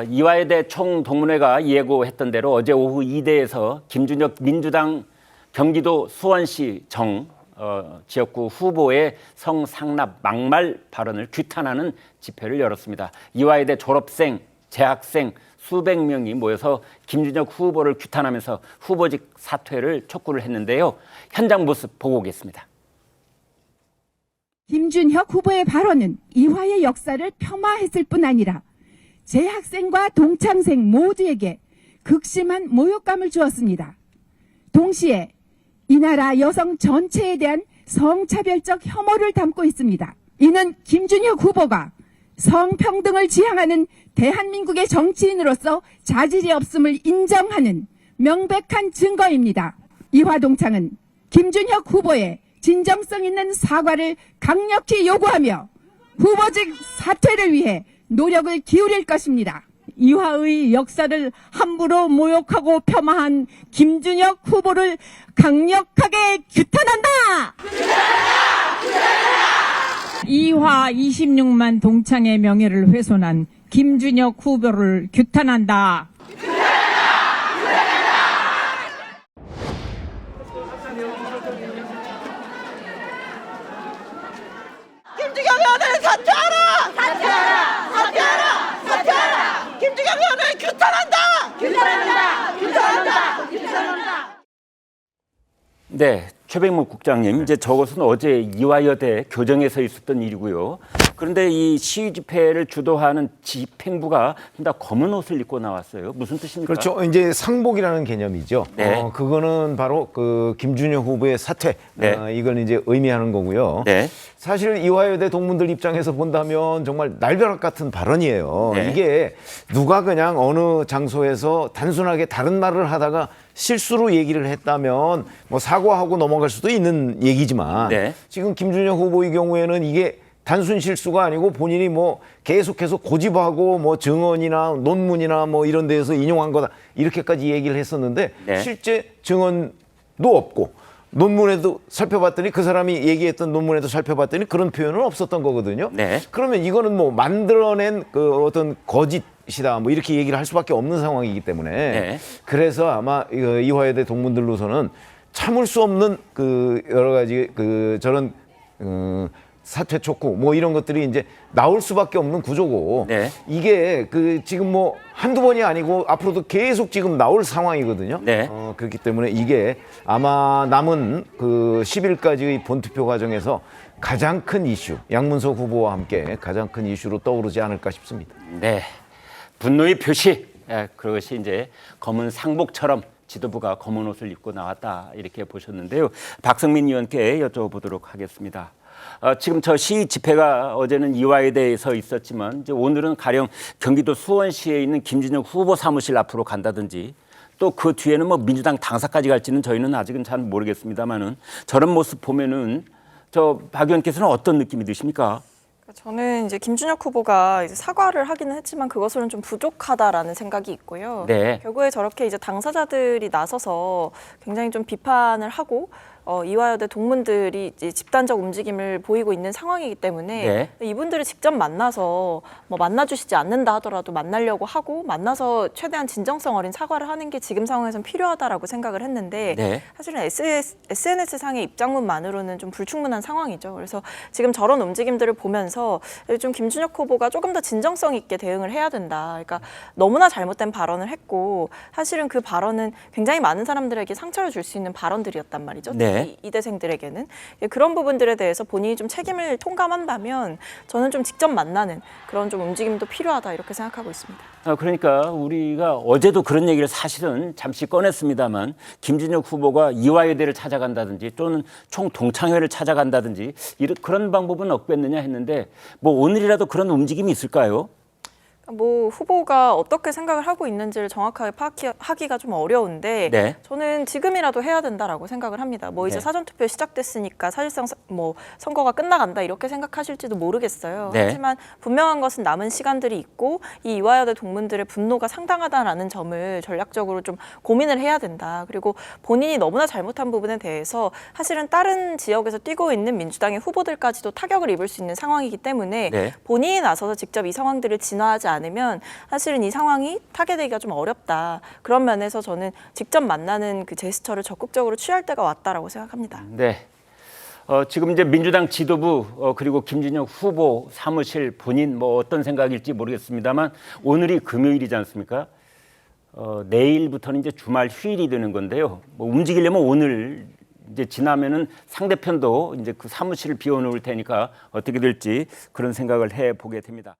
이화여대 총동문회가 예고했던 대로 어제 오후 2대에서 김준혁 민주당 경기도 수원시 지역구 후보의 성상납 막말 발언을 규탄하는 집회를 열었습니다. 이화여대 졸업생, 재학생 수백 명이 모여서 김준혁 후보를 규탄하면서 후보직 사퇴를 촉구를 했는데요. 현장 모습 보고 오겠습니다. 김준혁 후보의 발언은 이화의 역사를 폄하했을 뿐 아니라 재학생과 동창생 모두에게 극심한 모욕감을 주었습니다. 동시에 이 나라 여성 전체에 대한 성차별적 혐오를 담고 있습니다. 이는 김준혁 후보가 성평등을 지향하는 대한민국의 정치인으로서 자질이 없음을 인정하는 명백한 증거입니다. 이화동창은 김준혁 후보의 진정성 있는 사과를 강력히 요구하며 후보직 사퇴를 위해 노력을 기울일 것입니다. 이화의 역사를 함부로 모욕하고 폄하한 김준혁 후보를 강력하게 규탄한다! 이화 26만 동창의 명예를 훼손한 김준혁 후보를 규탄한다. 김준혁 의원을 사퇴하라! 사퇴하라! 사퇴하라! 사퇴하라! 김준혁 의원을 규탄한다! 규탄한다! 규탄한다! 규탄한다! 네, 최백무 국장님, 이제 저것은 어제 이화여대 교정에서 있었던 일이고요. 그런데 이 시위 집회를 주도하는 집행부가 다 검은 옷을 입고 나왔어요. 무슨 뜻입니까? 그렇죠. 이제 상복이라는 개념이죠. 네. 그거는 바로 그 김준혁 후보의 사퇴. 네. 이걸 이제 의미하는 거고요. 네. 사실 이화여대 동문들 입장에서 본다면 정말 날벼락 같은 발언이에요. 네. 이게 누가 그냥 어느 장소에서 단순하게 다른 말을 하다가 실수로 얘기를 했다면 뭐 사과하고 넘어갈 수도 있는 얘기지만 네. 지금 김준혁 후보의 경우에는 이게 단순 실수가 아니고 본인이 뭐 계속해서 고집하고 뭐 증언이나 논문이나 뭐 이런 데에서 인용한 거다 이렇게까지 얘기를 했었는데 네. 실제 증언도 없고 논문에도 살펴봤더니 그 사람이 얘기했던 논문에도 살펴봤더니 그런 표현은 없었던 거거든요. 네. 그러면 이거는 뭐 만들어낸 그 어떤 거짓이다 뭐 이렇게 얘기를 할 수밖에 없는 상황이기 때문에 네. 그래서 아마 이화여대 동문들로서는 참을 수 없는 그 여러 가지 그 저런 사퇴 촉구 뭐 이런 것들이 이제 나올 수밖에 없는 구조고 네. 이게 그 지금 뭐 한두 번이 아니고 앞으로도 계속 지금 나올 상황이거든요. 네. 그렇기 때문에 이게 아마 남은 그 10일까지의 본투표 과정에서 가장 큰 이슈, 양문석 후보와 함께 가장 큰 이슈로 떠오르지 않을까 싶습니다. 네, 분노의 표시. 그것이 이제 검은 상복처럼 지도부가 검은 옷을 입고 나왔다 이렇게 보셨는데요. 박성민 의원께 여쭤보도록 하겠습니다. 지금 저 시위 집회가 어제는 이화여대에서 있었지만 이제 오늘은 가령 경기도 수원시에 있는 김준혁 후보 사무실 앞으로 간다든지 또 그 뒤에는 뭐 민주당 당사까지 갈지는 저희는 아직은 잘 모르겠습니다만은 저런 모습 보면은 박 의원께서는 어떤 느낌이 드십니까? 저는 이제 김준혁 후보가 이제 사과를 하기는 했지만 그것으로는 좀 부족하다라는 생각이 있고요. 네. 결국에 저렇게 이제 당사자들이 나서서 굉장히 좀 비판을 하고 이화여대 동문들이 이제 집단적 움직임을 보이고 있는 상황이기 때문에 네. 이분들을 직접 만나서 뭐 만나주시지 않는다 하더라도 만나려고 하고 만나서 최대한 진정성 어린 사과를 하는 게 지금 상황에선 필요하다라고 생각을 했는데 네. 사실은 SNS상의 입장문만으로는 좀 불충분한 상황이죠. 그래서 지금 저런 움직임들을 보면서 좀 김준혁 후보가 조금 더 진정성 있게 대응을 해야 된다. 그러니까 너무나 잘못된 발언을 했고 사실은 그 발언은 굉장히 많은 사람들에게 상처를 줄 수 있는 발언들이었단 말이죠. 네. 이대생들에게는 그런 부분들에 대해서 본인이 좀 책임을 통감한다면 저는 좀 직접 만나는 그런 좀 움직임도 필요하다 이렇게 생각하고 있습니다. 그러니까 우리가 어제도 그런 얘기를 사실은 잠시 꺼냈습니다만 김준혁 후보가 이화여대를 찾아간다든지 또는 총동창회를 찾아간다든지 그런 방법은 없겠느냐 했는데 뭐 오늘이라도 그런 움직임이 있을까요? 뭐 후보가 어떻게 생각을 하고 있는지를 정확하게 파악하기가 좀 어려운데 네. 저는 지금이라도 해야 된다라고 생각을 합니다. 뭐 이제 네. 사전투표 시작됐으니까 사실상 뭐 선거가 끝나간다 이렇게 생각하실지도 모르겠어요. 네. 하지만 분명한 것은 남은 시간들이 있고 이 이화여대 동문들의 분노가 상당하다라는 점을 전략적으로 좀 고민을 해야 된다. 그리고 본인이 너무나 잘못한 부분에 대해서 사실은 다른 지역에서 뛰고 있는 민주당의 후보들까지도 타격을 입을 수 있는 상황이기 때문에 네. 본인이 나서서 직접 이 상황들을 진화하지 않으면 사실은 이 상황이 타개되기가 좀 어렵다. 그런 면에서 저는 직접 만나는 그 제스처를 적극적으로 취할 때가 왔다라고 생각합니다. 네. 지금 이제 민주당 지도부 그리고 김준혁 후보 사무실 본인 뭐 어떤 생각일지 모르겠습니다만 오늘이 금요일이지 않습니까? 내일부터는 이제 주말 휴일이 되는 건데요. 뭐 움직이려면 오늘 이제 지나면은 상대편도 이제 그 사무실을 비워놓을 테니까 어떻게 될지 그런 생각을 해 보게 됩니다.